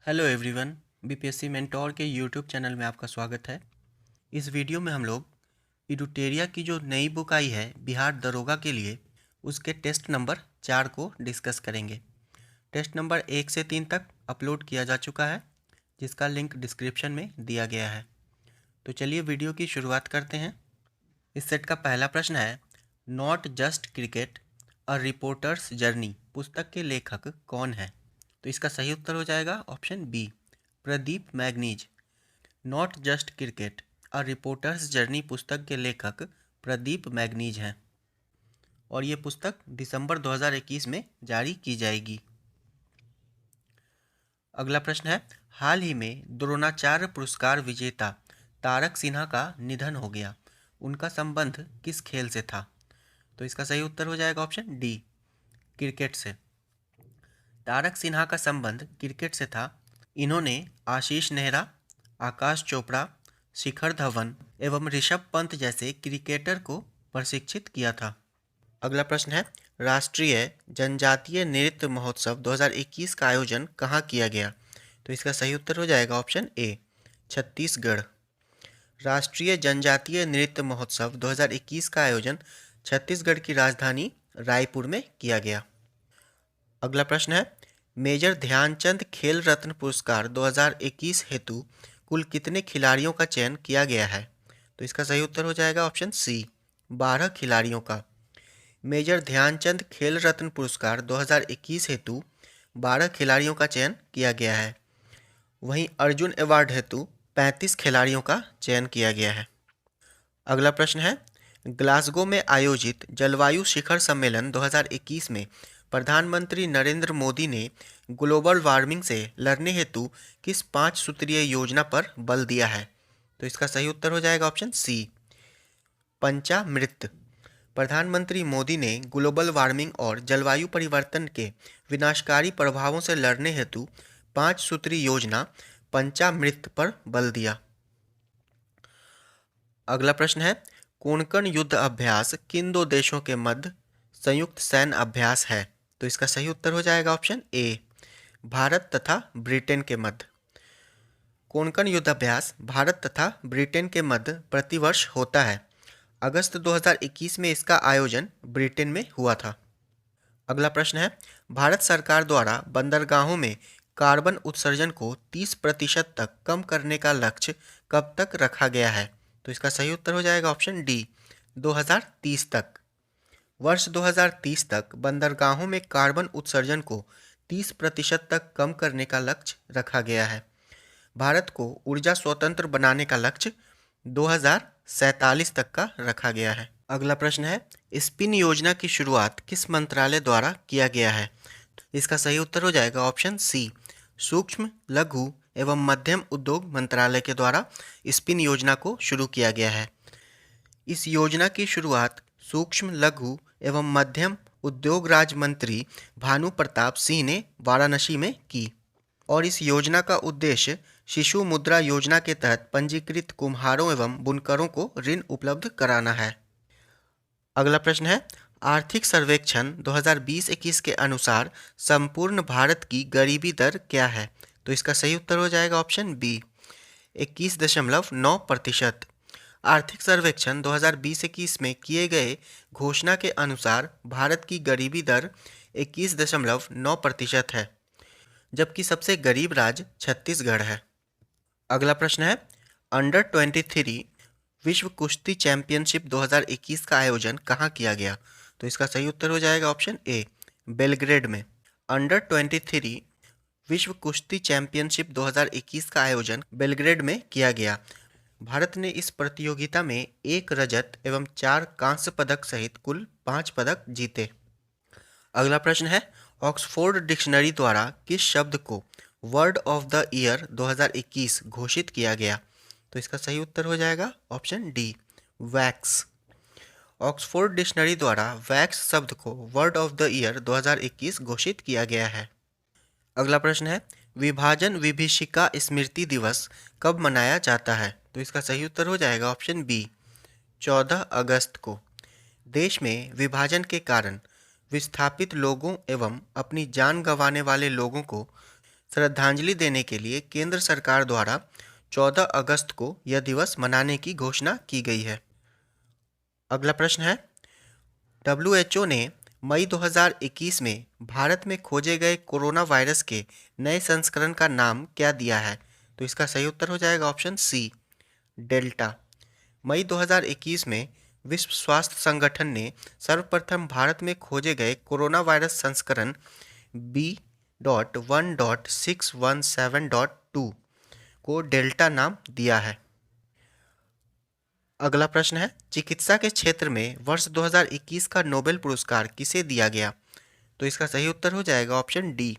Hello everyone, BPSC mentor के YouTube channel में आपका स्वागत है। इस वीडियो में हम लोग इडुटेरिया की जो नई बुक आई है बिहार दरोगा के लिए, उसके टेस्ट नंबर 4 को डिस्कस करेंगे। टेस्ट नंबर 1 से 3 तक अपलोड किया जा चुका है, जिसका लिंक डिस्क्रिप्शन में दिया गया है। तो चलिए वीडियो की शुरुआत करते हैं। इस सेट का पहला प्रश्न है, not just cricket a reporter's journey पुस्तक के लेखक कौन है? तो इसका सही उत्तर हो जाएगा option B, Pradeep Magazine. Not just cricket a reporter's journey पुस्तक के लेखक प्रदीप मैग्नीज हैं और ये पुस्तक दिसंबर 2021 में जारी की जाएगी। अगला प्रश्न है, हाल ही में द्रोणाचार्य पुरस्कार विजेता तारक सिन्हा का निधन हो गया, उनका संबंध किस खेल से था? तो इसका सही उत्तर हो जाएगा ऑप्शन डी, क्रिकेट से। तारक सिन्हा का संबंध क्रिकेट से था। इन्होंने आशीष नेहरा, आकाश चोपड़ा, शिखर धवन एवं ऋषभ पंत जैसे क्रिकेटर को प्रशिक्षित किया था। अगला प्रश्न है, राष्ट्रीय जनजातीय नृत्य महोत्सव 2021 का आयोजन कहाँ किया गया? तो इसका सही उत्तर हो जाएगा ऑप्शन ए, छत्तीसगढ़। राष्ट्रीय जनजातीय नृत्य महोत्सव 2021 का आयोजन छत्तीसगढ़ की राजधानी रायपुर में किया गया। अगला प्रश्न है, मेजर ध्यानचंद खेल रत्न पुरस्कार 2021 हेतु कुल कितने खिलाड़ियों का चयन किया गया है? तो इसका सही उत्तर हो जाएगा ऑप्शन सी, 12 खिलाड़ियों का। मेजर ध्यानचंद खेल रत्न पुरस्कार 2021 हेतु 12 खिलाड़ियों का चयन किया गया है। वहीं अर्जुन अवार्ड हेतु 35 खिलाड़ियों का चयन किया गया है। अगला प्रश्न है, ग्लासगो में आयोजित जलवायु शिखर सम्मेलन 2021 में प्रधानमंत्री नरेंद्र मोदी ने ग्लोबल वार्मिंग से लड़ने हेतु किस 5 सूत्रीय योजना पर बल दिया है? तो इसका सही उत्तर हो जाएगा ऑप्शन सी, पंचामृत। प्रधानमंत्री मोदी ने ग्लोबल वार्मिंग और जलवायु परिवर्तन के विनाशकारी प्रभावों से लड़ने हेतु 5 सूत्रीय योजना पंचामृत पर बल दिया। अगला प्रश्न है, कोंकण युद्ध अभ्यास किन दो देशों के मध्य संयुक्त सैन्य अभ्यास है? तो इसका सही उत्तर हो जाएगा ऑप्शन ए, भारत तथा ब्रिटेन के मध्य। कोंकण युद्ध अभ्यास भारत तथा ब्रिटेन के मध्य प्रतिवर्ष होता है। अगस्त 2021 में इसका आयोजन ब्रिटेन में हुआ था। अगला प्रश्न है, भारत सरकार द्वारा बंदरगाहों में कार्बन उत्सर्जन को 30% तक कम करने का लक्ष्य कब तक रखा गया है? तो इसका सही उत्तर हो जाएगा ऑप्शन डी, 2030 तक। वर्ष 2030 तक बंदरगाहों में कार्बन उत्सर्जन को 30% तक कम करने का लक्ष्य रखा गया है। भारत को ऊर्जा स्वतंत्र बनाने का लक्ष्य 2047 तक का रखा गया है। अगला प्रश्न है, स्पिन योजना की शुरुआत किस मंत्रालय द्वारा किया गया है? इसका सही उत्तर हो जाएगा ऑप्शन सी, सूक्ष्म लघु एवं मध्यम उद्योग मंत्रालय के द्वारा स्पिन योजना को शुरू किया गया है। इस योजना की शुरुआत सूक्ष्म लघु एवं मध्यम उद्योग राज्य मंत्री भानु प्रताप सिंह ने वाराणसी में की और इस योजना का उद्देश्य शिशु मुद्रा योजना के तहत पंजीकृत कुम्हारों एवं बुनकरों को ऋण उपलब्ध कराना है। अगला प्रश्न है, आर्थिक सर्वेक्षण 2020-21 के अनुसार संपूर्ण भारत की गरीबी दर क्या है? तो इसका सही उत्तर हो जाएगा ऑप्शन बी, 21.9%। आर्थिक सर्वेक्षण 2020-21 में किए गए घोषणा के अनुसार भारत की गरीबी दर 21.9% है, जबकि सबसे गरीब राज्य छत्तीसगढ़ है। अगला प्रश्न है, अंडर 23 विश्व कुश्ती चैंपियनशिप 2021 का आयोजन कहाँ किया गया? तो इसका सही उत्तर हो जाएगा ऑप्शन ए, बेलग्रेड में। अंडर 23 विश्व कुश्ती चैंपियनशिप 2021 का आयोजन बेलग्रेड में किया गया। भारत ने इस प्रतियोगिता में 1 रजत एवं 4 कांस्य पदक सहित कुल 5 पदक जीते। अगला प्रश्न है, ऑक्सफोर्ड डिक्शनरी द्वारा किस शब्द को वर्ड ऑफ द ईयर 2021 घोषित किया गया? तो इसका सही उत्तर हो जाएगा option D, wax. Oxford dictionary द्वारा वैक्स शब्द को वर्ड ऑफ द ईयर 2021 घोषित किया गया है। अगला प्रश्न है, विभाजन विभीषिका स्मृति दिवस कब मनाया जाता है? तो इसका सही उत्तर हो जाएगा ऑप्शन बी, 14 अगस्त को। देश में विभाजन के कारण विस्थापित लोगों एवं अपनी जान गंवाने वाले लोगों को श्रद्धांजलि देने के लिए केंद्र सरकार द्वारा 14 अगस्त को यह दिवस मनाने की घोषणा की गई है। अगला प्रश्न है, WHO ने मई 2021 में भारत में खोजे गए कोरोना वायरस के नए संस्करण का नाम क्या दिया है? तो इसका सही उत्तर हो जाएगा ऑप्शन सी, डेल्टा। मई 2021 में विश्व स्वास्थ्य संगठन ने सर्वप्रथम भारत में खोजे गए कोरोना वायरस संस्करण B.1.617.2 को डेल्टा नाम दिया है। अगला प्रश्न है, चिकित्सा के क्षेत्र में वर्ष 2021 का नोबेल पुरस्कार किसे दिया गया? तो इसका सही उत्तर हो जाएगा ऑप्शन डी,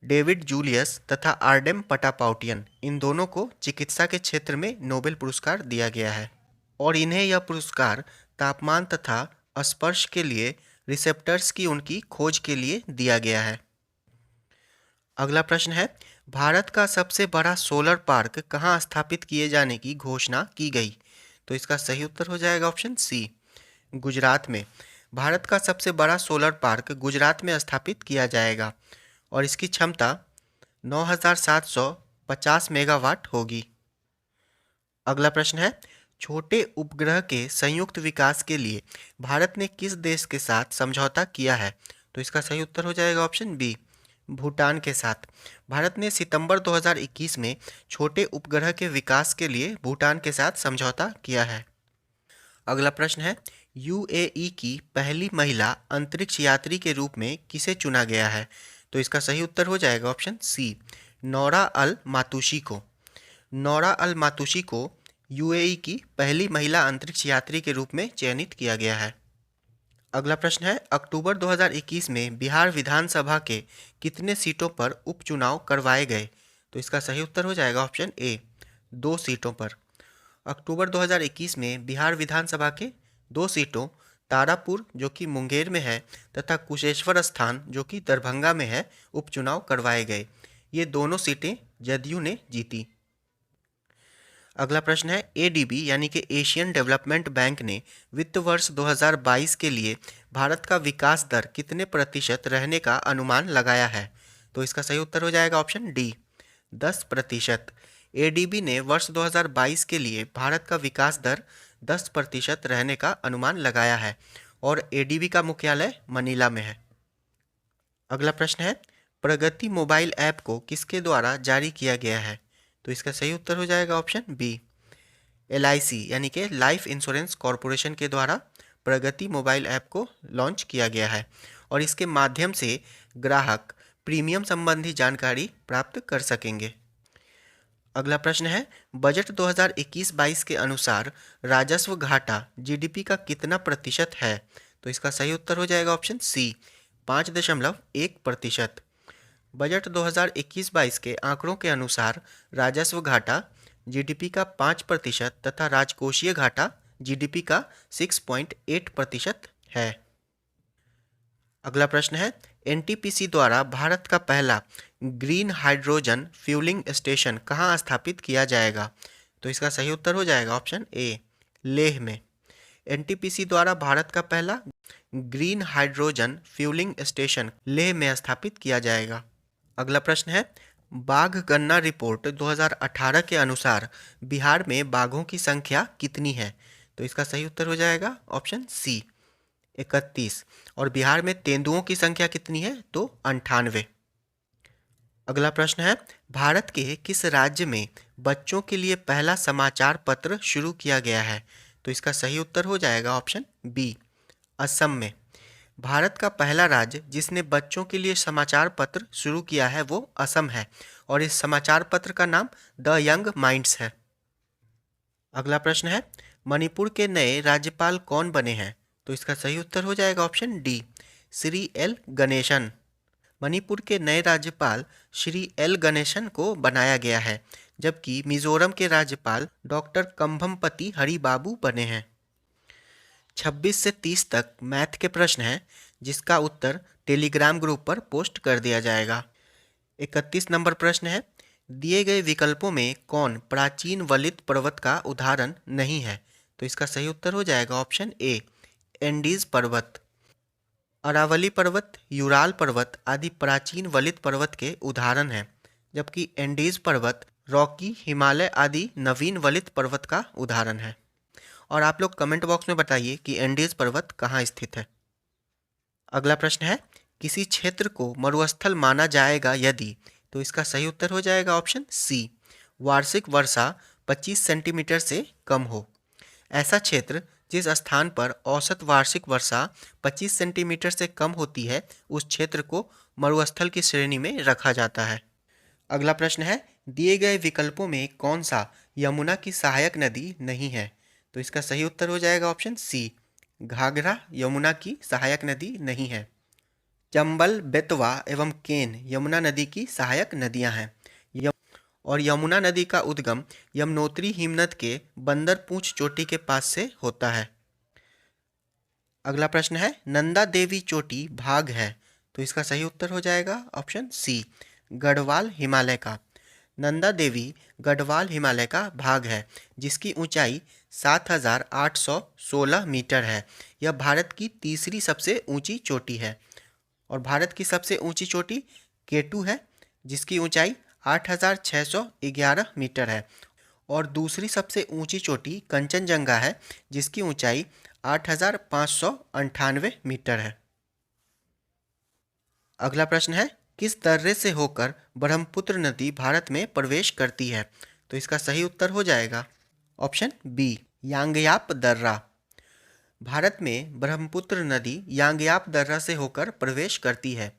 डेविड जूलियस तथा आर्डेम पटापाउटियन, इन दोनों को चिकित्सा के क्षेत्र में नोबेल पुरस्कार दिया गया है और इन्हें यह पुरस्कार तापमान तथा स्पर्श के लिए रिसेप्टर्स की उनकी खोज के लिए दिया गया है। अगला प्रश्न है, भारत का सबसे बड़ा सोलर पार्क कहाँ स्थापित किए जाने की घोषणा की गई? तो इसका सही उत्तर हो जाएगा ऑप्शन सी, गुजरात में। भारत का सबसे बड़ा सोलर पार्क गुजरात में स्थापित किया जाएगा और इसकी क्षमता 9,750 मेगावाट होगी। अगला प्रश्न है, छोटे उपग्रह के संयुक्त विकास के लिए भारत ने किस देश के साथ समझौता किया है? तो इसका सही उत्तर हो जाएगा ऑप्शन बी, भूटान के साथ। भारत ने सितंबर 2021 में छोटे उपग्रह के विकास के लिए भूटान के साथ समझौता किया है। अगला प्रश्न है, यूएई की पहली महिला अंतरिक्ष यात्री के रूप में किसे चुना गया है? तो इसका सही उत्तर हो जाएगा ऑप्शन सी, नौरा अल मातुशी को। नौरा अल मातुशी को यूएई की पहली महिला अंतरिक्ष यात्री के रूप में चयनित किया गया है। अगला प्रश्न है, अक्टूबर 2021 में बिहार विधानसभा के कितने सीटों पर उपचुनाव करवाए गए? तो इसका सही उत्तर हो जाएगा ऑप्शन ए, 2 सीटों पर। अक्टूबर 2021 में बिहार विधानसभा के 2 सीटों तारापुर जो कि मुंगेर में है तथा कुशेश्वर स्थान जो कि दरभंगा में है उपचुनाव करवाए गए। ये दोनों सीटें जदयू ने जीती। अगला प्रश्न है, एडीबी यानी कि एशियन डेवलपमेंट बैंक ने वित्त वर्ष 2022 के लिए भारत का विकास दर कितने प्रतिशत रहने का अनुमान लगाया है? तो इसका सही उत्तर हो जाएगा ऑप्शन डी, 10%। एडीबी ने वर्ष 2022 के लिए भारत का विकास दर 10% रहने का अनुमान लगाया है और एडीबी का मुख्यालय मनीला में है। अगला प्रश्न है, प्रगति मोबाइल ऐप को किसके द्वारा जारी किया गया है? तो इसका सही उत्तर हो जाएगा ऑप्शन बी, एलआईसी यानी कि लाइफ इंश्योरेंस कॉरपोरेशन के द्वारा प्रगति मोबाइल ऐप को लॉन्च किया गया है और इसके माध्यम से ग्राहक प्रीमियम संबंधी जानकारी प्राप्त कर सकेंगे। अगला प्रश्न है, बजट 2021-22 के अनुसार राजस्व घाटा जीडीपी का कितना प्रतिशत है? तो इसका सही उत्तर हो जाएगा ऑप्शन सी, 5.1%। बजट 2021-22 के आंकड़ों के अनुसार राजस्व घाटा जीडीपी का 5% तथा राजकोषीय घाटा जीडीपी का 6.8% है। अगला प्रश्न है, एनटीपीसी द्वारा भारत का पहला ग्रीन हाइड्रोजन फ्यूलिंग स्टेशन कहाँ स्थापित किया जाएगा? तो इसका सही उत्तर हो जाएगा ऑप्शन ए, लेह में। एनटीपीसी द्वारा भारत का पहला green hydrogen fuelling station Leh में स्थापित किया जाएगा। अगला प्रश्न है, बाघ गणना रिपोर्ट 2018 के अनुसार बिहार में बाघों की संख्या कितनी है? तो इसका सही उत्तर हो जाएगा ऑप्शन सी, 31। और बिहार में तेंदुओं की संख्या कितनी है? तो 98। अगला प्रश्न है, भारत के किस राज्य में बच्चों के लिए पहला समाचार पत्र शुरू किया गया है? तो इसका सही उत्तर हो जाएगा ऑप्शन बी, असम में। भारत का पहला राज्य जिसने बच्चों के लिए समाचार पत्र शुरू किया है वो असम है और इस समाचार पत्र का नाम द यंग माइंड्स है। अगला प्रश्न है, मणिपुर के नए राज्यपाल कौन बने हैं? तो इसका सही उत्तर हो जाएगा option D, Shri L Ganesan. Manipur के नए राज्यपाल श्री एल गणेशन को बनाया गया है जबकि मिजोरम के राज्यपाल डॉक्टर कंभमपति हरिबाबू बने हैं। 26 से 30 तक मैथ के प्रश्न हैं जिसका उत्तर टेलीग्राम ग्रुप पर पोस्ट कर दिया जाएगा। 31 नंबर प्रश्न है, दिए गए विकल्पों में कौन प्राचीन वलित पर्वत का उदाहरण नहीं है? तो इसका सही उत्तर हो जाएगा ऑप्शन ए, एंडीज पर्वत। अरावली पर्वत, यूराल पर्वत आदि प्राचीन वलित पर्वत के उदाहरण हैं, जबकि एंडीज पर्वत, रॉकी, हिमालय आदि नवीन वलित पर्वत का उदाहरण है। और आप लोग कमेंट बॉक्स में बताइए कि एंडीज पर्वत कहाँ स्थित है। अगला प्रश्न है, किसी क्षेत्र को मरुस्थल माना जाएगा यदि, तो इसका सही उत्तर हो जाएगा ऑप्शन सी, वार्षिक वर्षा 25 सेंटीमीटर से कम हो। ऐसा क्षेत्र जिस स्थान पर औसत वार्षिक वर्षा 25 सेंटीमीटर से कम होती है, उस क्षेत्र को मरुस्थल की श्रेणी में रखा जाता है। अगला प्रश्न है, दिए गए विकल्पों में कौन सा यमुना की सहायक नदी नहीं है, तो इसका सही उत्तर हो जाएगा ऑप्शन सी, घाघरा यमुना की सहायक नदी नहीं है। चंबल, बेतवा एवं केन यमुना नदी की सहायक नदियां हैं। और यमुना नदी का उद्गम यमुनोत्री हिमनद के बंदर पूंछ चोटी के पास से होता है। अगला प्रश्न है, नंदा देवी चोटी भाग है, तो इसका सही उत्तर हो जाएगा ऑप्शन सी, गढ़वाल हिमालय का। नंदा देवी गढ़वाल हिमालय का भाग है, जिसकी ऊंचाई 7,816 मीटर है। यह भारत की तीसरी सबसे ऊंची चोटी है। और भारत की सबसे ऊंची चोटी केटू है, जिसकी ऊंचाई 8,611 मीटर है। और दूसरी सबसे ऊंची चोटी कंचनजंगा है, जिसकी ऊंचाई 8,598 मीटर है। अगला प्रश्न है, किस दर्रे से होकर ब्रह्मपुत्र नदी भारत में प्रवेश करती है, तो इसका सही उत्तर हो जाएगा ऑप्शन बी, यांगयाप दर्रा। भारत में ब्रह्मपुत्र नदी यांगयाप दर्रा से होकर प्रवेश करती है।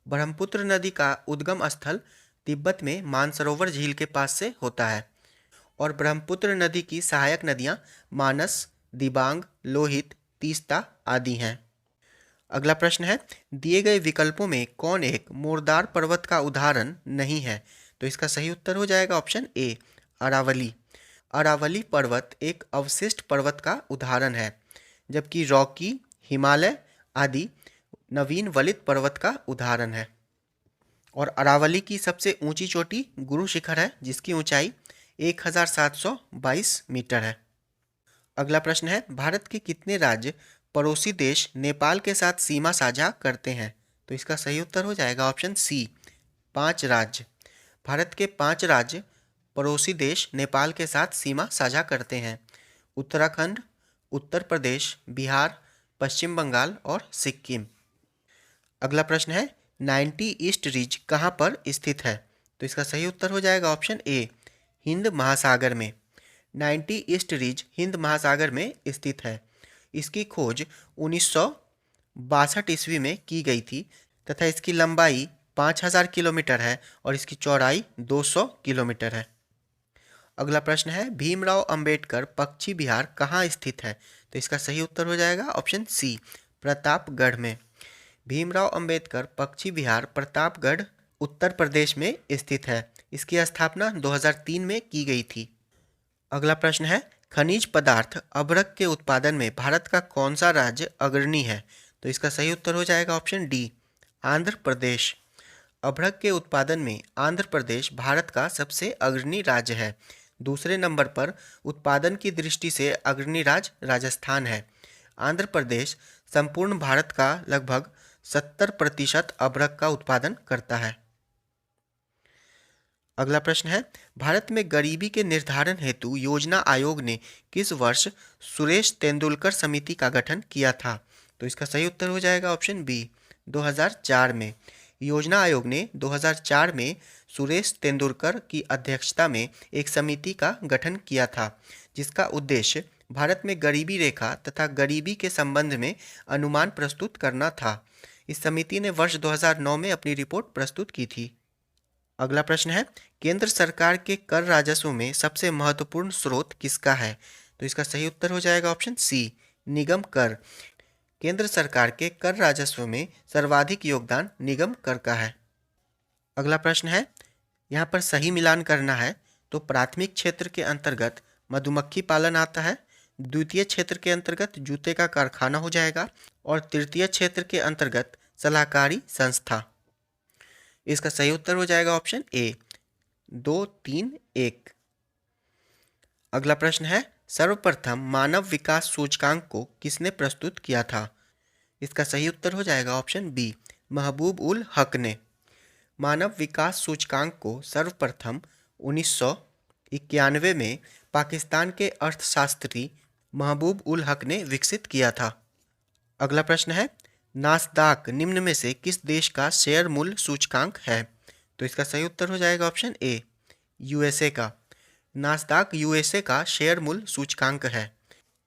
ब्रह्मपुत्र नदी का उद्गम स्थल तिब्बत में मानसरोवर झील के पास से होता है। और ब्रह्मपुत्र नदी की सहायक नदियां मानस, दिबांग, लोहित, तीस्ता आदि हैं। अगला प्रश्न है, दिए गए विकल्पों में कौन एक मोरदार पर्वत का उदाहरण नहीं है, तो इसका सही उत्तर हो जाएगा ऑप्शन ए, अरावली। अरावली पर्वत एक अवशिष्ट पर्वत का उदाहरण है, जबकि रॉकी, हिमालय आदि नवीन वलित पर्वत का उदाहरण है। और अरावली की सबसे ऊंची चोटी गुरु शिखर है, जिसकी ऊंचाई 1,722 मीटर है। अगला प्रश्न है, भारत के कितने राज्य पड़ोसी देश नेपाल के साथ सीमा साझा करते हैं, तो इसका सही उत्तर हो जाएगा ऑप्शन सी, 5 राज्य। भारत के 5 राज्य पड़ोसी देश नेपाल के साथ सीमा साझा करते हैं, उत्तराखंड, उत्तर प्रदेश, बिहार, पश्चिम बंगाल और सिक्किम। अगला प्रश्न है, 90 ईस्ट रिज कहाँ पर स्थित है, तो इसका सही उत्तर हो जाएगा ऑप्शन ए, हिंद महासागर में। 90 ईस्ट रिज हिंद महासागर में स्थित है। इसकी खोज 1962 ईस्वी में की गई थी तथा इसकी लंबाई 5,000 किलोमीटर है और इसकी चौड़ाई 200 किलोमीटर है। अगला प्रश्न है, भीमराव अंबेडकर पक्षी विहार कहाँ स्थित है, तो इसका सही उत्तर हो जाएगा ऑप्शन सी, प्रतापगढ़ में। भीमराव अंबेडकर पक्षी विहार प्रतापगढ़ उत्तर प्रदेश में स्थित है। इसकी स्थापना 2003 में की गई थी। अगला प्रश्न है, खनिज पदार्थ अभ्रक के उत्पादन में भारत का कौन सा राज्य अग्रणी है, तो इसका सही उत्तर हो जाएगा ऑप्शन डी, आंध्र प्रदेश। अभ्रक के उत्पादन में आंध्र प्रदेश भारत का सबसे अग्रणी राज्य है। दूसरे नंबर पर उत्पादन की दृष्टि से अग्रणी राज्य राजस्थान है। आंध्र प्रदेश संपूर्ण भारत का लगभग 70% अभ्रक का उत्पादन करता है। अगला प्रश्न है, भारत में गरीबी के निर्धारण हेतु योजना आयोग ने किस वर्ष सुरेश तेंदुलकर समिति का गठन किया था, तो इसका सही उत्तर हो जाएगा ऑप्शन बी, 2004 में। योजना आयोग ने 2004 में सुरेश तेंदुलकर की अध्यक्षता में एक समिति का गठन किया था, जिसका उद्देश्य भारत में गरीबी रेखा तथा गरीबी के संबंध में अनुमान प्रस्तुत करना था। इस समिति ने वर्ष 2009 में अपनी रिपोर्ट प्रस्तुत की थी। अगला प्रश्न है, केंद्र सरकार के कर राजस्व में सबसे महत्वपूर्ण स्रोत किसका है, तो इसका सही उत्तर हो जाएगा ऑप्शन सी, निगम कर। केंद्र सरकार के कर राजस्व में सर्वाधिक योगदान निगम कर का है। अगला प्रश्न है, यहाँ पर सही मिलान करना है, तो प्राथमिक क्षेत्र के अंतर्गत मधुमक्खी पालन आता है, द्वितीय क्षेत्र के अंतर्गत जूते का कारखाना हो जाएगा और तृतीय क्षेत्र के अंतर्गत सलाहकारी संस्था। इसका सही उत्तर हो जाएगा ऑप्शन ए, 2, 3, 1। अगला प्रश्न है, सर्वप्रथम मानव विकास सूचकांक को किसने प्रस्तुत किया था, इसका सही उत्तर हो जाएगा ऑप्शन बी, महबूब उल हक ने। मानव विकास सूचकांक को सर्वप्रथम 1991 में पाकिस्तान के अर्थशास्त्री महबूब उल हक ने विकसित किया था। अगला प्रश्न है, नास्दाक निम्न में से किस देश का शेयर मूल्य सूचकांक है? तो इसका सही उत्तर हो जाएगा ऑप्शन ए, यूएसए का। नास्दाक यूएसए का शेयर मूल्य सूचकांक है।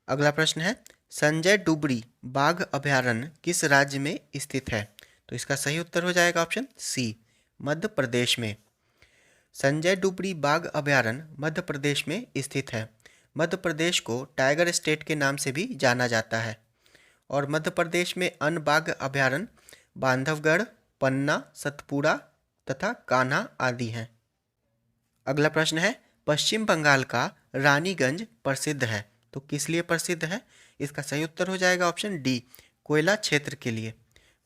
अगला प्रश्न है, संजय डुबरी बाघ अभयारण्य किस राज्य में स्थित है? तो इसका सही उत्तर हो जाएगा ऑप्शन सी, मध्य प्रदेश में। संजय डुबरी बाघ अभयारण्य मध्य प्रदेश में स्थित है। मध्य प्रदेश को टाइगर स्टेट के नाम से भी जाना जाता है और मध्य प्रदेश में अन्य बाघ अभयारण्य बांधवगढ़, पन्ना, सतपुड़ा तथा कान्हा आदि हैं। अगला प्रश्न है, पश्चिम बंगाल का रानीगंज प्रसिद्ध है, तो किस लिए प्रसिद्ध है? इसका सही उत्तर हो जाएगा ऑप्शन डी, कोयला क्षेत्र के लिए।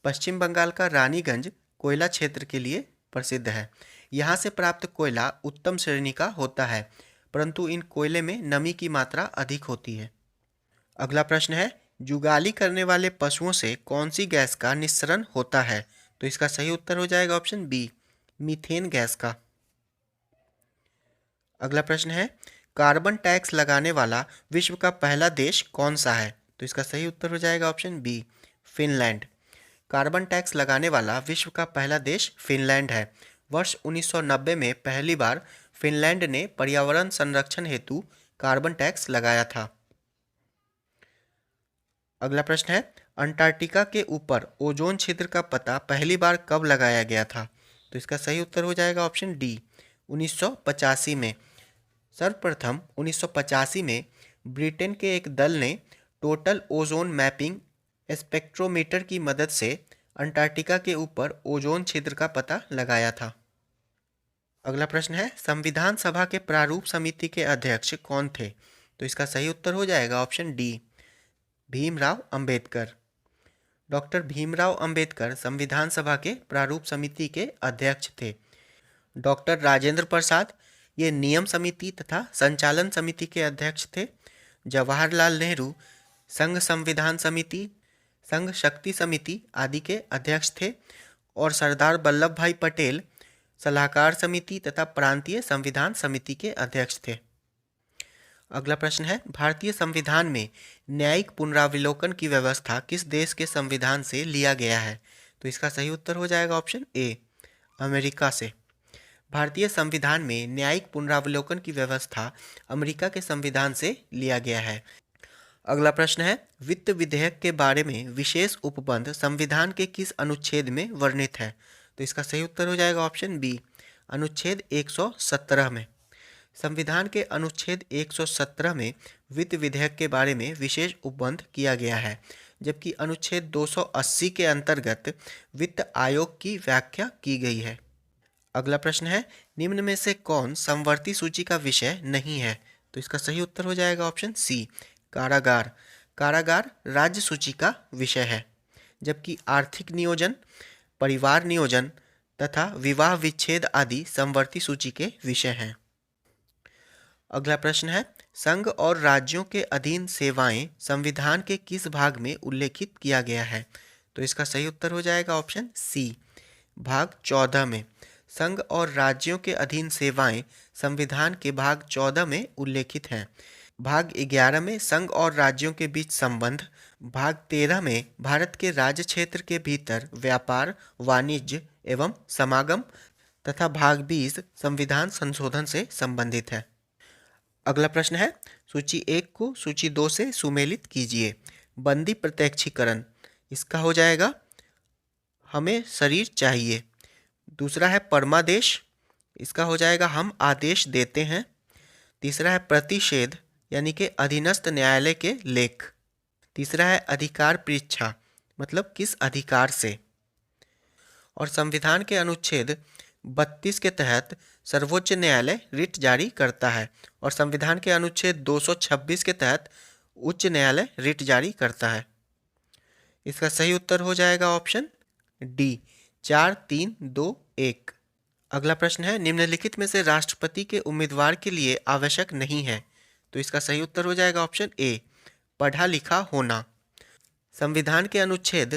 पश्चिम बंगाल का रानीगंज कोयला क्षेत्र के लिए प्रसिद्ध है। यहाँ से प्राप्त कोयला उत्तम श्रेणी का होता है, परंतु इन कोयले में नमी की मात्रा अधिक होती है। अगला प्रश्न है, जुगाली करने वाले पशुओं से कौन सी गैस का निस्सरण होता है? तो इसका सही उत्तर हो जाएगा ऑप्शन बी, मीथेन गैस का। अगला प्रश्न है, कार्बन टैक्स लगाने वाला विश्व का पहला देश कौन सा है? तो इसका सही उत्तर हो जाएगा option B, Finland. Carbon tax लगाने वाला विश्व का पहला देश फिनलैंड है। वर्ष 1990 में पहली बार फिनलैंड ने पर्यावरण संरक्षण हेतु कार्बन टैक्स लगाया था। अगला प्रश्न है, अंटार्कटिका के ऊपर ओजोन छिद्र का पता पहली बार कब लगाया गया था? तो इसका सही उत्तर हो जाएगा ऑप्शन डी, 1985 में। सर्वप्रथम 1985 में ब्रिटेन के एक दल ने टोटल ओजोन मैपिंग स्पेक्ट्रोमीटर की मदद से अंटार्कटिका के ऊपर ओजोन छिद्र का पता लगाया था। अगला प्रश्न है, संविधान सभा के प्रारूप समिति के अध्यक्ष कौन थे? तो इसका सही उत्तर हो जाएगा option D, Bhimrao Ambedkar. Doctor Bhimrao Ambedkar संविधान सभा के प्रारूप समिति के अध्यक्ष थे। डॉक्टर राजेंद्र प्रसाद ये नियम समिति तथा संचालन समिति के अध्यक्ष थे। जवाहरलाल नेहरू संघ संविधान समिति, संघ शक्ति समिति आदि के अध्यक्ष थे और सरदार वल्लभ भाई पटेल सलाहकार समिति तथा प्रांतीय संविधान समिति के अध्यक्ष थे। अगला प्रश्न है, भारतीय संविधान में न्यायिक पुनरावलोकन की व्यवस्था किस देश के संविधान से लिया गया है? तो इसका सही उत्तर हो जाएगा ऑप्शन ए, अमेरिका से। भारतीय संविधान में न्यायिक पुनरावलोकन की व्यवस्था अमेरिका के संविधान से लिया गया है। अगला प्रश्न है, वित्त विधेयक के बारे में विशेष उपबंध संविधान के किस अनुच्छेद में वर्णित है? तो इसका सही उत्तर हो जाएगा ऑप्शन बी, अनुच्छेद 117 में। संविधान के अनुच्छेद 117 में वित्त विधेयक के बारे में विशेष उपबंध किया गया है, जबकि अनुच्छेद 280 के अंतर्गत वित्त आयोग की व्याख्या की गई है। अगला प्रश्न है, निम्न में से कौन समवर्ती सूची का विषय नहीं है? तो इसका सही उत्तर हो जाएगा ऑप्शन सी, कारागार। कारागार राज्य सूची का विषय है, जबकि आर्थिक नियोजन, परिवार नियोजन तथा विवाह विच्छेद आदि समवर्ती सूची के विषय हैं। अगला प्रश्न है, संघ और राज्यों के अधीन सेवाएं संविधान के किस भाग में उल्लेखित किया गया है? तो इसका सही उत्तर हो जाएगा ऑप्शन सी, भाग 14 में। संघ और राज्यों के अधीन सेवाएं संविधान के भाग 14 में उल्लेखित हैं। भाग 11 में संघ और राज्यों के बीच संबंध, भाग 13 में भारत के राज्य क्षेत्र के भीतर व्यापार, वाणिज्य एवं समागम तथा भाग 20 संविधान संशोधन से संबंधित है। अगला प्रश्न है, सूची 1 को सूची 2 से सुमेलित कीजिए। बंदी प्रत्यक्षीकरण, इसका हो जाएगा हमें शरीर चाहिए। दूसरा है परमादेश, इसका हो जाएगा हम आदेश देते हैं। तीसरा है प्रतिषेध, यानी कि अधीनस्थ न्यायालय के लेख। तीसरा है अधिकार परीक्षा, मतलब किस अधिकार से। और संविधान के अनुच्छेद 32 के तहत सर्वोच्च न्यायालय रिट जारी करता है और संविधान के अनुच्छेद 226 के तहत उच्च न्यायालय रिट जारी करता है। इसका सही उत्तर हो जाएगा ऑप्शन डी, 4, 3, 2, 1। अगला प्रश्न है, निम्नलिखित में से राष्ट्रपति के उम्मीदवार के लिए आवश्यक नहीं है? तो इसका सही उत्तर हो जाएगा ऑप्शन ए, पढ़ा लिखा होना। संविधान के अनुच्छेद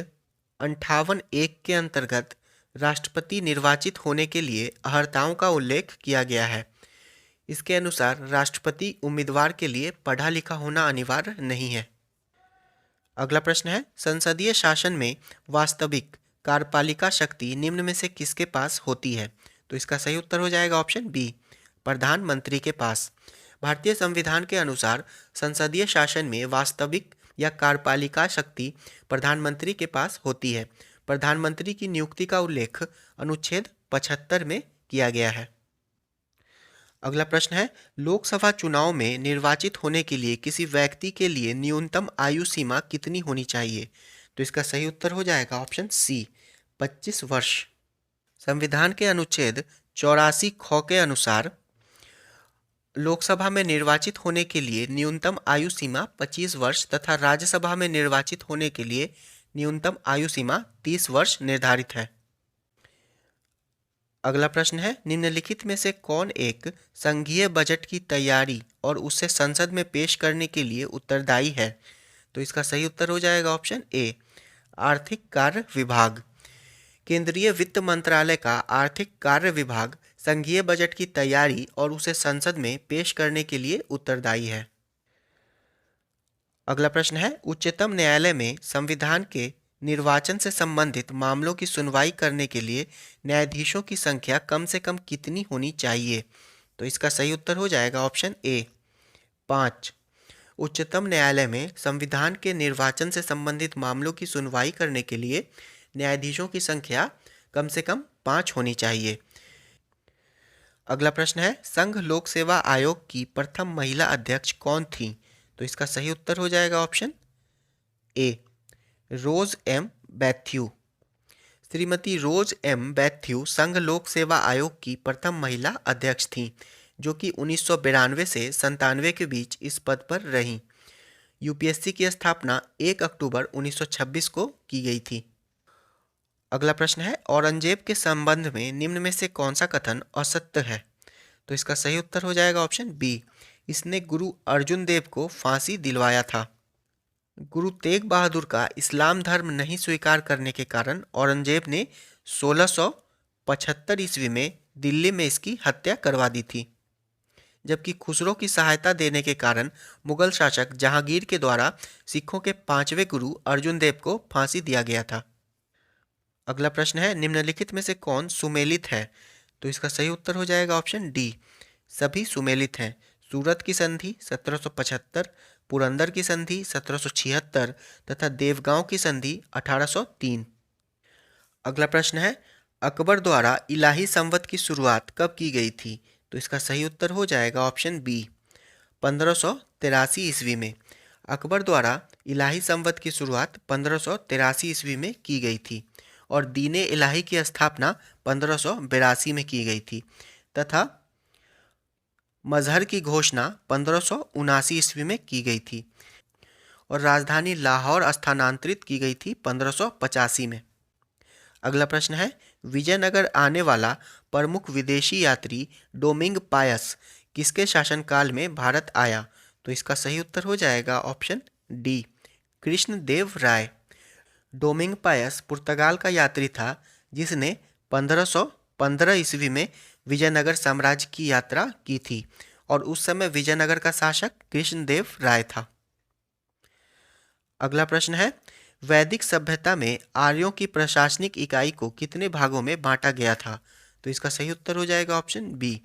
58(1) के अंतर्गत राष्ट्रपति निर्वाचित होने के लिए अर्हताओं का उल्लेख किया गया है। इसके अनुसार राष्ट्रपति उम्मीदवार के लिए पढ़ा लिखा होना अनिवार्य नहीं है। अगला प्रश्न है, संसदीय शासन में वास्तविक कार्यपालिका शक्ति निम्न में से किसके पास होती है? तो इसका सही उत्तर हो जाएगा ऑप्शन बी, प्रधानमंत्री के पास। भारतीय संविधान के अनुसार संसदीय शासन में वास्तविक या कार्यपालिका शक्ति प्रधानमंत्री के पास होती है। प्रधानमंत्री की नियुक्ति का उल्लेख अनुच्छेद 75 में किया गया है। अगला प्रश्न है, लोकसभा चुनाव में निर्वाचित होने के लिए किसी व्यक्ति के लिए न्यूनतम आयु सीमा कितनी होनी चाहिए? तो इसका सही उत्तर हो जाएगा ऑप्शन सी, 25 वर्ष। संविधान के अनुच्छेद 84 ख के अनुसार लोकसभा में निर्वाचित होने के लिए न्यूनतम आयु सीमा 25 वर्ष तथा राज्यसभा में निर्वाचित होने के लिए न्यूनतम आयु सीमा 30 वर्ष निर्धारित है। अगला प्रश्न है, निम्नलिखित में से कौन एक संघीय बजट की तैयारी और उसे संसद में पेश करने के लिए उत्तरदायी है? तो इसका सही उत्तर हो जाएगा ऑप्शन ए, आर्थिक कार्य विभाग। केंद्रीय वित्त मंत्रालय का आर्थिक कार्य विभाग संघीय बजट की तैयारी और उसे संसद में पेश करने के लिए उत्तरदायी है। अगला प्रश्न है, उच्चतम न्यायालय में संविधान के निर्वाचन से संबंधित मामलों की सुनवाई करने के लिए न्यायाधीशों की संख्या कम से कम कितनी होनी चाहिए? तो इसका सही उत्तर हो जाएगा ऑप्शन ए, 5। उच्चतम न्यायालय में संविधान के निर्वाचन से संबंधित मामलों की सुनवाई करने के लिए न्यायाधीशों की संख्या कम से कम 5 होनी चाहिए। अगला प्रश्न है, संघ लोक सेवा आयोग की प्रथम महिला अध्यक्ष कौन थी? तो इसका सही उत्तर हो जाएगा option A, Rose M Bethune. श्रीमती रोज एम बैथ्यू संघ लोक सेवा आयोग की प्रथम महिला अध्यक्ष थीं, जो कि 1992 से 97 के बीच इस पद पर रहीं। यूपीएससी की स्थापना 1 अक्टूबर 1926 को की गई थी। अगला प्रश्न है, औरंगजेब के संबंध में निम्न में से कौन सा कथन असत्य है? तो इसका सही उत्तर हो जाएगा ऑप्शन बी, इसने गुरु अर्जुन देव को फांसी दिलवाया था। गुरु तेग बहादुर का इस्लाम धर्म नहीं स्वीकार करने के कारण औरंगजेब ने 1675 ईस्वी में दिल्ली में इसकी हत्या करवा दी थी, जबकि खुसरो की सहायता देने के कारण मुगल शासक जहांगीर के द्वारा सिखों के 5वें गुरु अर्जुन देव को फांसी दिया गया था। अगला प्रश्न है, निम्नलिखित में से कौन सुमेलित है? तो इसका सही उत्तर हो जाएगा ऑप्शन डी, सभी सुमेलित हैं। सूरत की संधि 1775, पुरंदर की संधि 1776 तथा देवगांव की संधि 1803। अगला प्रश्न है, अकबर द्वारा इलाही संवत की शुरुआत कब की गई थी? तो इसका सही उत्तर हो जाएगा ऑप्शन बी, 1583 ईस्वी में। अकबर द्वारा इलाही संवत की शुरुआत 1583 ईस्वी में की गई थी और दीने इलाही की स्थापना 1582 में की गई थी तथा मजहर की घोषणा 1579 ईस्वी में की गई थी और राजधानी लाहौर स्थानांतरित की गई थी 1585 में। अगला प्रश्न है, विजयनगर आने वाला प्रमुख विदेशी यात्री डोमिंग पायस किसके शासनकाल में भारत आया? तो इसका सही उत्तर हो जाएगा ऑप्शन डी, कृष्णदेव राय। डोमिंग पायस पुर्तगाल का यात्री था जिसने 1515 ईस्वी में विजयनगर साम्राज्य की यात्रा की थी और उस समय विजयनगर का शासक कृष्णदेव राय था। अगला प्रश्न है, वैदिक सभ्यता में आर्यों की प्रशासनिक इकाई को कितने भागों में बांटा गया था? तो इसका सही उत्तर हो जाएगा ऑप्शन बी,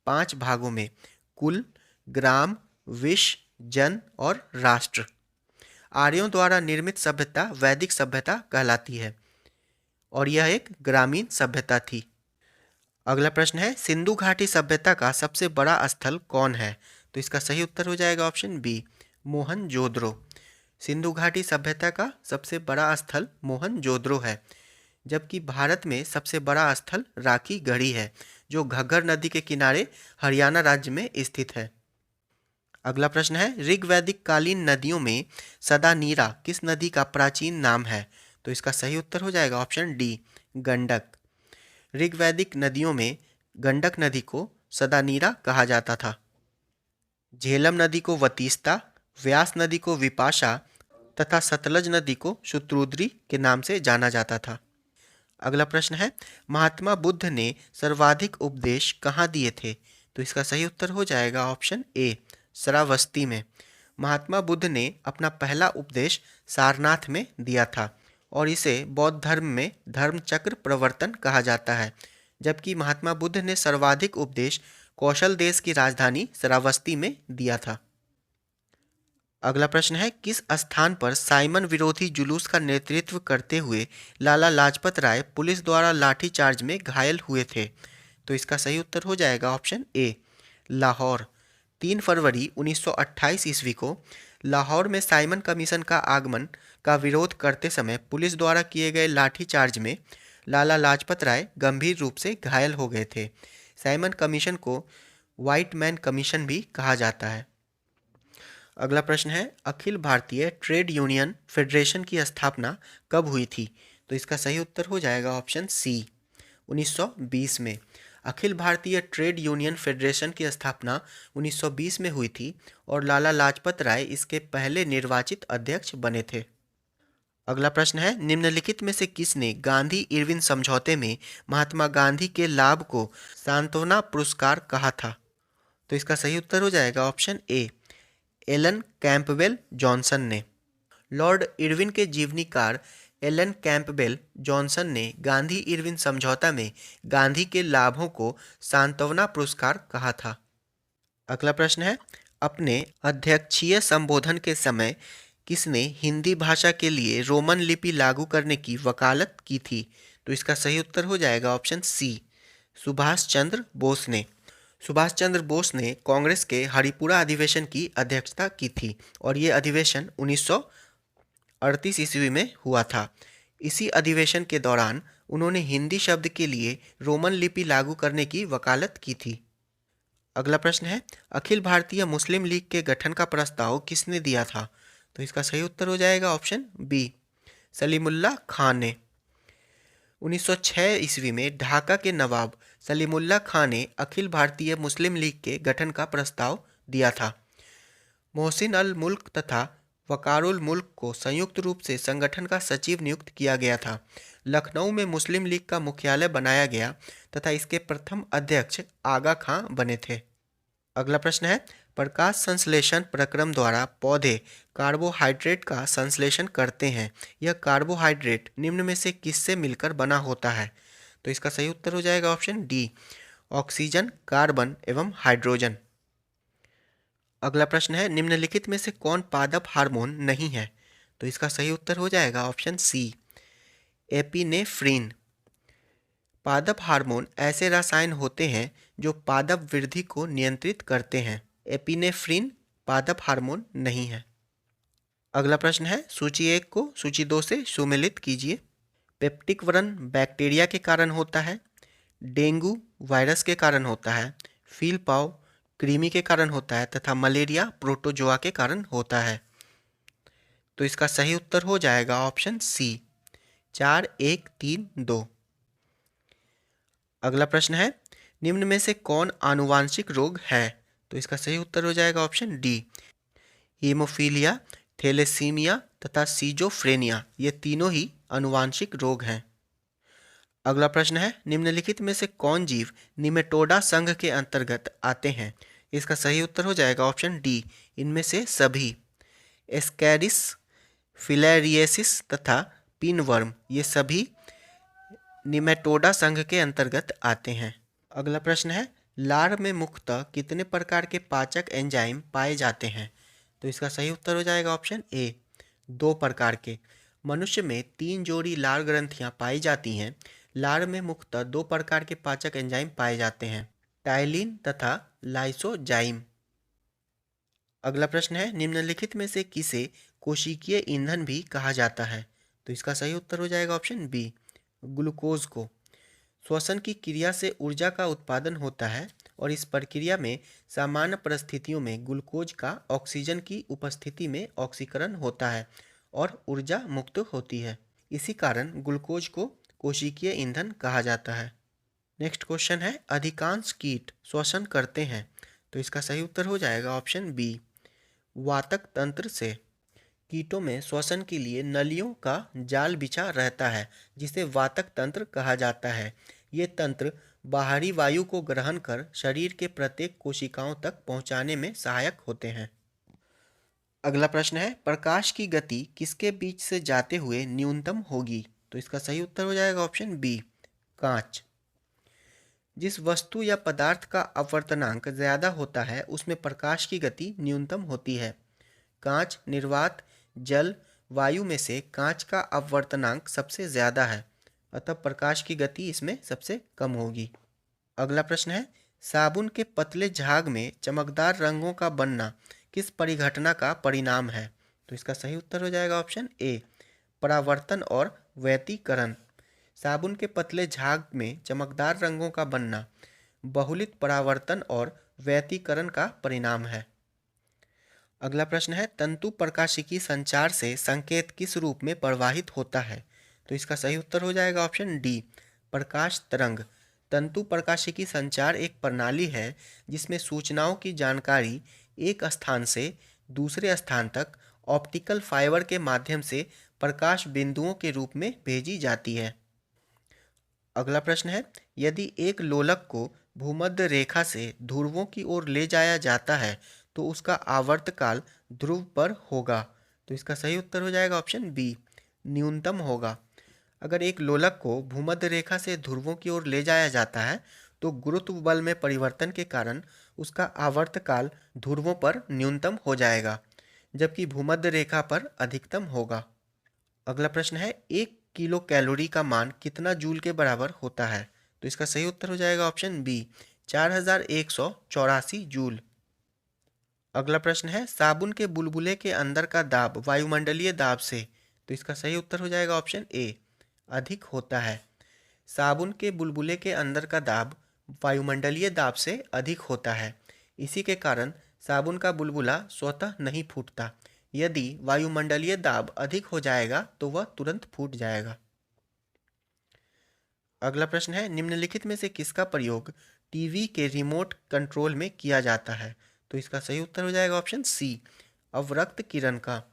5 भागों में, कुल, ग्राम, विश्व, जन और राष्ट्र। आर्यों द्वारा निर्मित सभ्यता वैदिक सभ्यता कहलाती है और यह एक ग्रामीण सभ्यता थी। अगला प्रश्न है, सिंधु घाटी सभ्यता का सबसे बड़ा स्थल कौन है? तो इसका सही उत्तर हो जाएगा ऑप्शन बी, मोहनजोदड़ो। सिंधु घाटी सभ्यता का सबसे बड़ा स्थल मोहनजोदड़ो है, जबकि भारत में सबसे बड़ा स्थल राखी गढ़ी है, जो घग्गर नदी के किनारे हरियाणा राज्य में स्थित है। अगला प्रश्न है, ऋग्वैदिक कालीन नदियों में सदा नीरा किस नदी का प्राचीन नाम है? तो इसका सही उत्तर हो जाएगा ऑप्शन डी, गंडक। ऋग्वैदिक नदियों में गंडक नदी को सदा नीरा कहा जाता था। झेलम नदी को वतीस्ता, व्यास नदी को विपाशा तथा सतलज नदी को शत्रुद्री के नाम से जाना जाता था। अगला प्रश्न है, महात्मा बुद्ध ने सर्वाधिक उपदेश कहाँ दिए थे? तो इसका सही उत्तर हो जाएगा ऑप्शन ए, श्रावस्ती में। महात्मा बुद्ध ने अपना पहला उपदेश सारनाथ में दिया था और इसे बौद्ध धर्म में धर्मचक्र प्रवर्तन कहा जाता है, जबकि महात्मा बुद्ध ने सर्वाधिक उपदेश कौशल देश की राजधानी श्रावस्ती में दिया था। अगला प्रश्न है, किस स्थान पर साइमन विरोधी जुलूस का नेतृत्व करते हुए लाला लाजपत राय पुलिस द्वारा लाठीचार्ज में घायल हुए थे? तो इसका सही उत्तर हो जाएगा ऑप्शन ए, लाहौर। 3 फरवरी 1928 ईस्वी को लाहौर में साइमन कमीशन का आगमन का विरोध करते समय पुलिस द्वारा किए गए लाठीचार्ज में लाला लाजपत राय गंभीर रूप से घायल हो गए थे। साइमन कमीशन को व्हाइट मैन कमीशन भी कहा जाता है। अगला प्रश्न है, Akhil Bharatiya trade union federation की स्थापना कब हुई थी? तो इसका सही उत्तर हो जाएगा ऑप्शन सी, 1920 में। Akhil Bharatiya trade union federation की स्थापना 1920 में हुई थी और लाला लाजपत राय इसके पहले निर्वाचित अध्यक्ष बने थे। अगला प्रश्न है, निम्नलिखित में से किसने गांधी इरविन समझौते में महात्मा गांधी के लाभ को सांत्वना पुरस्कार कहा था? तो इसका सही उत्तर हो जाएगा option A, Alan Campbell Johnson ने। लॉर्ड इरविन के जीवनीकार एलन कैंपबेल जॉनसन ने गांधी इरविन समझौता में गांधी के लाभों को सांत्वना पुरस्कार कहा था। अगला प्रश्न है, अपने अध्यक्षीय संबोधन के समय किसने हिंदी भाषा के लिए रोमन लिपि लागू करने की वकालत की थी? तो इसका सही उत्तर हो जाएगा ऑप्शन सी, सुभाष चंद्र बोस ने। सुभाष चंद्र बोस ने कांग्रेस के हरिपुरा अधिवेशन की अध्यक्षता की थी और ये अधिवेशन 1938 ईस्वी में हुआ था। इसी अधिवेशन के दौरान उन्होंने हिंदी शब्द के लिए रोमन लिपि लागू करने की वकालत की थी। अगला प्रश्न है, अखिल भारतीय मुस्लिम लीग के गठन का प्रस्ताव किसने दिया था? तो इसका सही उत्तर हो जाएगा ऑप्शन बी, सलीमुल्लाह खान ने। 1906 ईस्वी में ढाका के नवाब सलीमुल्लाह खान ने अखिल भारतीय मुस्लिम लीग के गठन का प्रस्ताव दिया था। मोहसिन अल मुल्क तथा वकारुल मुल्क को संयुक्त रूप से संगठन का सचिव नियुक्त किया गया था। लखनऊ में मुस्लिम लीग का मुख्यालय बनाया गया तथा इसके प्रथम अध्यक्ष आगा खां बने थे। अगला प्रश्न है, प्रकाश संश्लेषण प्रक्रम द्वारा पौधे कार्बोहाइड्रेट का संश्लेषण करते हैं। यह कार्बोहाइड्रेट निम्न में से किससे मिलकर बना होता है? तो इसका सही उत्तर हो जाएगा ऑप्शन डी, ऑक्सीजन, कार्बन एवं हाइड्रोजन। अगला प्रश्न है, निम्नलिखित में से कौन पादप हार्मोन नहीं है? तो इसका सही उत्तर हो जाएगा ऑप्शन सी, एपिनेफ्रिन। पादप हार्मोन ऐसे रसायन होते हैं जो पादप वृद्धि को नियंत्रित करते हैं। एपिनेफ्रिन पादप हार्मोन नहीं है। अगला प्रश्न है, सूची 1 को सूची 2 से सुमेलित कीजिए। पेप्टिक व्रण बैक्टीरिया के कारण होता है, डेंगू वायरस के कारण होता है, फील पाव कृमि के कारण होता है तथा मलेरिया प्रोटोजोआ के कारण होता है। तो इसका सही उत्तर हो जाएगा ऑप्शन सी, 4, 1, 3, 2। अगला प्रश्न है, निम्न में से कौन आनुवांशिक रोग है? तो इसका सही उत्तर हो जाएगा ऑप्शन डी, हीमोफीलिया, थैलेसीमिया तथा सीजोफ्रेनिया, ये तीनों ही आनुवांशिक रोग हैं। अगला प्रश्न है, निम्नलिखित में से कौन जीव निमेटोडा संघ के अंतर्गत आते हैं? इसका सही उत्तर हो जाएगा ऑप्शन डी, इनमें से सभी। एस्कैरिस, फिलेरिएसिस तथा पिनवर्म, ये सभी निमेटोडा संघ के अंतर्गत आते हैं। अगला प्रश्न है, लार में मुख्यतः कितने प्रकार के पाचक एंजाइम पाए जाते हैं? तो इसका सही उत्तर हो जाएगा ऑप्शन ए, 2 प्रकार के। मनुष्य में 3 जोड़ी लार ग्रंथियां पाई जाती हैं। लार में मुख्यतः 2 प्रकार के पाचक एंजाइम पाए जाते हैं, टाइलिन तथा लाइसोजाइम। अगला प्रश्न है, निम्नलिखित में से किसे कोशिकीय ईंधन भी कहा जाता है? तो इसका सही उत्तर हो जाएगा ऑप्शन बी, ग्लूकोज को। श्वसन की क्रिया से ऊर्जा का उत्पादन होता है और इस प्रक्रिया में सामान्य परिस्थितियों में ग्लूकोज का ऑक्सीजन की उपस्थिति में ऑक्सीकरण होता है और ऊर्जा मुक्त होती है। इसी कारण ग्लूकोज को कोशिकीय ईंधन कहा जाता है। नेक्स्ट क्वेश्चन है, अधिकांश कीट श्वसन करते हैं। तो इसका सही उत्तर हो जाएगा ऑप्शन बी, वातक तंत्र से। कीटों में श्वसन के लिए नलियों का जाल बिछा रहता है जिसे वातक तंत्र कहा जाता है। ये तंत्र बाहरी वायु को ग्रहण कर शरीर के प्रत्येक कोशिकाओं तक पहुंचाने में सहायक होते हैं। अगला प्रश्न है, प्रकाश की गति किसके बीच से जाते हुए न्यूनतम होगी? तो इसका सही उत्तर हो जाएगा ऑप्शन बी, कांच। जिस वस्तु या पदार्थ का अपवर्तनांक ज्यादा होता है उसमें प्रकाश की गति न्यूनतम होती है। कांच, निर्वात, जल, वायु में से कांच का अपवर्तनांक सबसे ज्यादा है, अतः प्रकाश की गति इसमें सबसे कम होगी। अगला प्रश्न है, साबुन के पतले झाग में चमकदार रंगों का बनना किस परिघटना का परिणाम है? तो इसका सही उत्तर हो जाएगा ऑप्शन ए, परावर्तन और व्यतिकरण। साबुन के पतले झाग में चमकदार रंगों का बनना बहुलित परावर्तन और व्यतिकरण का परिणाम है। अगला प्रश्न है, तंतु प्रकाशिकी संचार से संकेत किस रूप में प्रवाहित होता है? तो इसका सही उत्तर हो जाएगा ऑप्शन डी, प्रकाश तरंग। तंतु प्रकाशिकी संचार एक प्रणाली है जिसमें सूचनाओं की जानकारी एक स्थान से दूसरे स्थान तक ऑप्टिकल फाइबर के माध्यम से प्रकाश बिंदुओं के रूप में भेजी जाती है। अगला प्रश्न है, यदि एक लोलक को भूमध्य रेखा से ध्रुवों की ओर ले जाया जाता है तो उसका आवर्तकाल ध्रुव पर होगा। तो इसका सही उत्तर हो जाएगा ऑप्शन बी, न्यूनतम होगा। अगर एक लोलक को भूमध्य रेखा से ध्रुवों की ओर ले जाया जाता है तो गुरुत्व बल में परिवर्तन के कारण उसका आवर्तकाल ध्रुवों पर न्यूनतम हो जाएगा, जबकि भूमध्य रेखा पर अधिकतम होगा। अगला प्रश्न है, 1 किलो कैलोरी का मान कितना जूल के बराबर होता है? तो इसका सही उत्तर हो जाएगा ऑप्शन बी, 4184 जूल। अगला प्रश्न है, साबुन के बुलबुले के अंदर का दाब वायुमंडलीय दाब से, तो इसका सही उत्तर हो जाएगा ऑप्शन ए, अधिक होता है। साबुन के बुलबुले के अंदर का दाब वायुमंडलीय दाब से अधिक होता है। इसी के कारण साबुन का बुलबुला स्वतः नहीं फूटता। यदि वायुमंडलीय दाब अधिक हो जाएगा तो वह तुरंत फूट जाएगा। अगला प्रश्न है, निम्नलिखित में से किसका प्रयोग टीवी के रिमोट कंट्रोल में किया जाता है? तो इसका सही उत्तर हो जाएगा ऑप्शन सी, अवरक्त किरण का।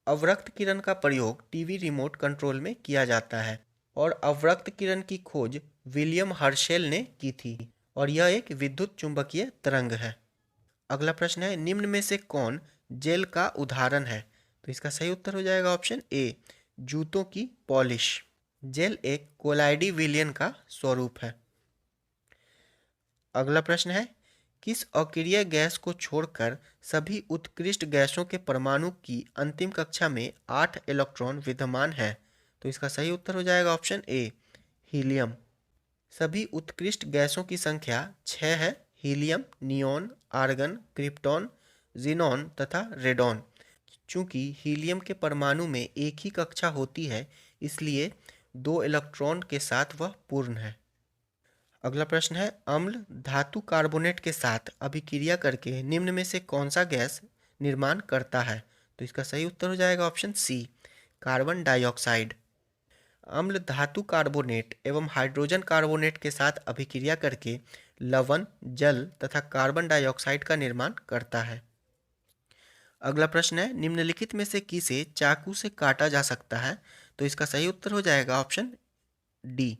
अवरक्त किरण का प्रयोग टीवी रिमोट कंट्रोल में किया जाता है और अवरक्त किरण की खोज विलियम हर्शेल ने की थी और यह एक विद्युत चुंबकीय तरंग है। अगला प्रश्न है, निम्न में से कौन जेल का उदाहरण है? तो इसका सही उत्तर हो जाएगा ऑप्शन ए, जूतों की पॉलिश। जेल एक कोलाइडी विलयन का स्वरूप है। अगला प्रश्न है, किस अक्रिय गैस को छोड़कर सभी उत्कृष्ट गैसों के परमाणु की अंतिम कक्षा में 8 इलेक्ट्रॉन विद्यमान है? तो इसका सही उत्तर हो जाएगा ऑप्शन ए, हीलियम। सभी उत्कृष्ट गैसों की संख्या 6 है, helium, neon, argon, krypton, xenon तथा रेडॉन। चूंकि हीलियम के परमाणु में एक ही कक्षा होती है इसलिए 2 इलेक्ट्रॉन के साथ वह पूर्ण है। अगला प्रश्न है, अम्ल धातु कार्बोनेट के साथ अभिक्रिया करके निम्न में से कौन सा गैस निर्माण करता है? तो इसका सही उत्तर हो जाएगा ऑप्शन सी, कार्बन डाइऑक्साइड। अम्ल धातु कार्बोनेट एवं हाइड्रोजन कार्बोनेट के साथ अभिक्रिया करके लवण, जल तथा कार्बन डाइऑक्साइड का निर्माण करता है। अगला प्रश्न है, निम्नलिखित में से किसे चाकू से काटा जा सकता है? तो इसका सही उत्तर हो जाएगा ऑप्शन डी,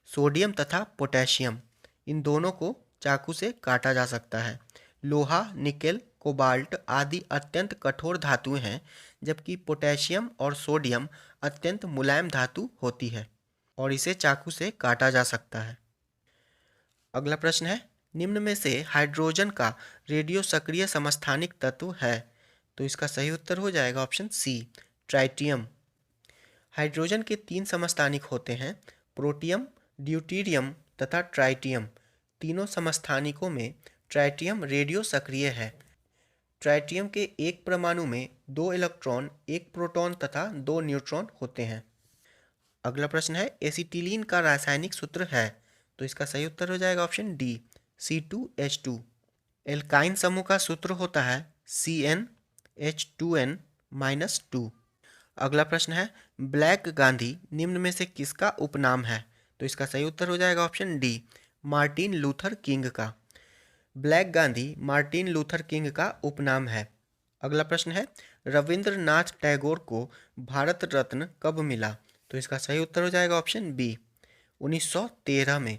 सोडियम तथा पोटेशियम। इन दोनों को चाकू से काटा जा सकता है। लोहा, निकेल, कोबाल्ट आदि अत्यंत कठोर धातुएं हैं, जबकि पोटेशियम और सोडियम अत्यंत मुलायम धातु होती है और इसे चाकू से काटा जा सकता है। अगला प्रश्न है, निम्न में से हाइड्रोजन का रेडियो सक्रिय समस्थानिक तत्व है? तो इसका सही उत्तर हो जाएगा ऑप्शन सी, ट्राइटियम। हाइड्रोजन के 3 समस्थानिक होते हैं, प्रोटियम, ड्यूटीरियम तथा ट्राइटियम। तीनों समस्थानिकों में ट्राइटियम रेडियो सक्रिय है। ट्राइटियम के एक परमाणु में 2 इलेक्ट्रॉन, 1 प्रोटॉन तथा 2 न्यूट्रॉन होते हैं। अगला प्रश्न है, एसिटिलीन का रासायनिक सूत्र है? तो इसका सही उत्तर हो जाएगा ऑप्शन डी, C2H2। एल्काइन समूह का सूत्र होता है CnH2n-2। अगला प्रश्न है, ब्लैक गांधी निम्न में से किसका उपनाम है? तो इसका सही उत्तर हो जाएगा option D, Martin Luther King का। Black Gandhi Martin Luther King का उपनाम है। अगला प्रश्न है, रविंद्रनाथ टैगोर को भारत रत्न कब मिला? तो इसका सही उत्तर हो जाएगा ऑप्शन बी, 1913 में।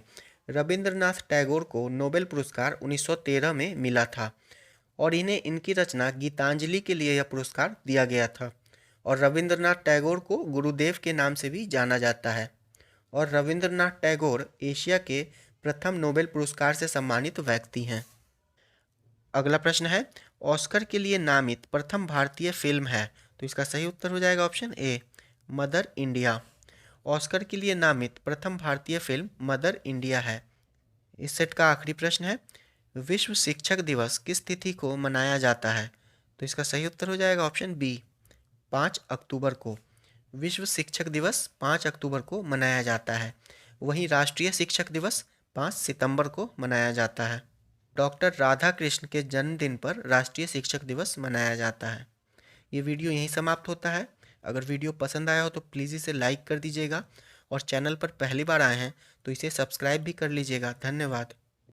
रविंद्रनाथ टैगोर को नोबेल पुरस्कार 1913 में मिला था और इन्हें इनकी रचना गीतांजलि के लिए यह पुरस्कार दिया गया था। और रविंद्रनाथ टैगोर को गुरुदेव के नाम से भी जाना जाता है। और रविंद्रनाथ टैगोर एशिया के प्रथम नोबेल पुरस्कार से सम्मानित व्यक्ति हैं। अगला प्रश्न है, ऑस्कर के लिए नामित प्रथम भारतीय फिल्म है? तो इसका सही उत्तर हो जाएगा ऑप्शन ए, मदर इंडिया। ऑस्कर के लिए नामित प्रथम भारतीय फिल्म मदर इंडिया है। इस सेट का आखिरी प्रश्न है, विश्व शिक्षक दिवस किस तिथि को मनाया जाता है? तो इसका सही उत्तर हो जाएगा ऑप्शन बी, 5 अक्टूबर को। विश्व शिक्षक दिवस 5 अक्टूबर को मनाया जाता है। वहीं राष्ट्रीय शिक्षक दिवस 5 सितंबर को मनाया जाता है। डॉक्टर राधाकृष्ण के जन्मदिन पर राष्ट्रीय शिक्षक दिवस मनाया जाता है। ये वीडियो यहीं समाप्त होता है। अगर वीडियो पसंद आया हो तो प्लीज़ इसे लाइक कर दीजिएगा और चैनल पर पहली बार आए हैं तो इसे सब्सक्राइब भी कर लीजिएगा। धन्यवाद।